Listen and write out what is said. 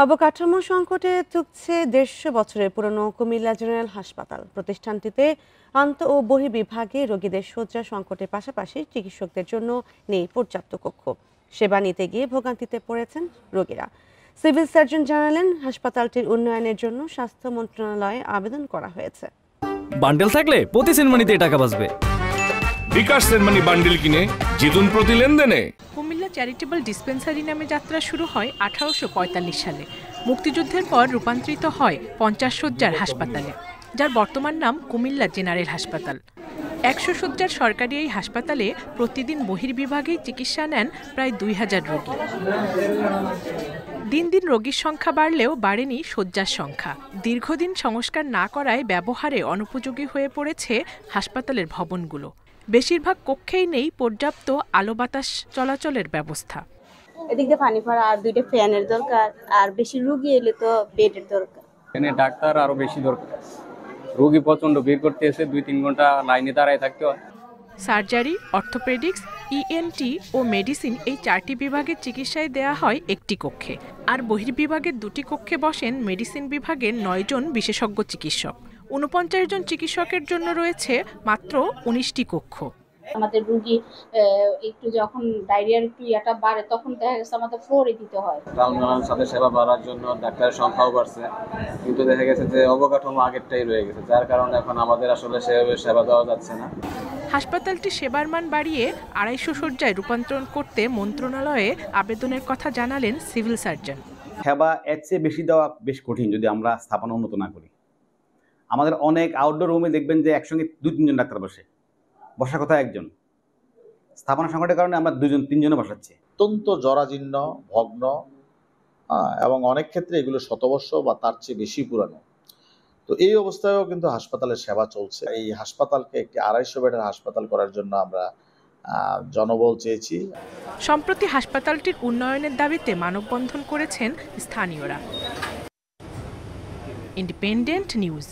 অবকাঠামো সংকটে ভুগছে ১৫০ বছরের পুরনো কুমিল্লা জেনারেল হাসপাতাল। প্রতিষ্ঠানটিতে আন্ত ও বহির্বিভাগে রোগীদের শয্যা সংকটের পাশাপাশি চিকিৎসকদের জন্য নেই পর্যাপ্ত কক্ষ। সেবা নিতে গিয়ে ভোগান্তিতে পড়েছেন রোগীরা। সিভিল সার্জন জানালেন, হাসপাতালটির উন্নয়নের জন্য স্বাস্থ্য মন্ত্রণালয়ে আবেদন করা হয়েছে। বান্ডেল থাকলে প্রতি সেনমানিতে টাকা বাঁচবে। বিকাশ সেনমানি বান্ডেল কিনে জিতুন প্রতি লেনদেনে। কুমিল্লা চ্যারিটেবল ডিসপেন্সারি নামে যাত্রা শুরু হয় 1845 সালে। মুক্তিযুদ্ধের পর রূপান্তরিত হয় 50 শয্যার হাসপাতালে, যার বর্তমান নাম কুমিল্লা জেনারেল হাসপাতাল। 100 শয্যার সরকারি এই হাসপাতালে প্রতিদিন বহির্বিভাগেই চিকিৎসা নেন প্রায় 2000 রোগী। দিন দিন রোগীর সংখ্যা বাড়লেও বাড়েনি শয্যার সংখ্যা। দীর্ঘদিন সংস্কার না করায় ব্যবহারে অনুপযোগী হয়ে পড়েছে হাসপাতালের ভবনগুলো। বেশিরভাগ কক্ষেই নেই পর্যাপ্ত আলো বাতাস চলাচলের ব্যবস্থা। এদিকে পানি পড়া আর 2টা ফ্যানের দরকার, আর বেশি রোগী এলে তো বেডের দরকার। এখানে ডাক্তার আরো বেশি দরকার। রোগী প্রচন্ড ভিড় করতে এসে 2-3 ঘন্টা লাইনে দাঁড়ায় থাকতে হয়। সার্জারি, অর্থোপেডিক্স, ইএনটি ও মেডিসিন এই 4টি বিভাগের চিকিৎসায় দেয়া হয় একটি কক্ষে, আর বহির্বিভাগের 2টি কক্ষে বসেন মেডিসিন বিভাগের 9 জন বিশেষজ্ঞ চিকিৎসক। 49 জন চিকিৎসকের জন্য রয়েছে মাত্র 19টি কক্ষ। আমাদের রোগী একটু যখন ডায়রিয়ার একটু ইয়াটা বাড়ে তখন দেখা গেছে আমাদের ফ্লোরে দিতে হয়। টাউনের সাথে সেবা বাড়ার জন্য ডাক্তারের সংখ্যাও বাড়ছে, কিন্তু দেখা গেছে যে অবকাঠামো আগেরটাই রয়ে গেছে, যার কারণে এখন আমাদের আসলে সেভাবে সেবা দেওয়া যাচ্ছে না। হাসপাতালটি সেবার মান বাড়িয়ে 250 শয্যায় রূপান্তরণ করতে মন্ত্রণালয়ে আবেদনের কথা জানালেন সিভিল সার্জন। সেবা এর চেয়ে বেশি দেওয়া বেশ কঠিন যদি আমরা স্থাপনা উন্নত না করি। আমাদের অনেক আউটডোর রুমে দেখবেন যে একসঙ্গে 2-3 জন ডাক্তার বসার কথা একজন। স্থাপনা সংকটের কারণে আমরা 2-3 জনে বসাচ্ছি। অত্যন্ত জরাজীর্ণ, ভগ্ন, এবং অনেক ক্ষেত্রে এগুলো শতবর্ষ বা তার চেয়ে বেশি পুরানো। তো এই অবস্থায়ও কিন্তু হাসপাতালের সেবা চলছে। এই হাসপাতালকে একটি 250 বেডের হাসপাতাল করার জন্য আমরা জনবল চেয়েছি। সম্প্রতি হাসপাতালটির উন্নয়নের দাবিতে মানববন্ধন করেছেন স্থানীয়রা। Independent news.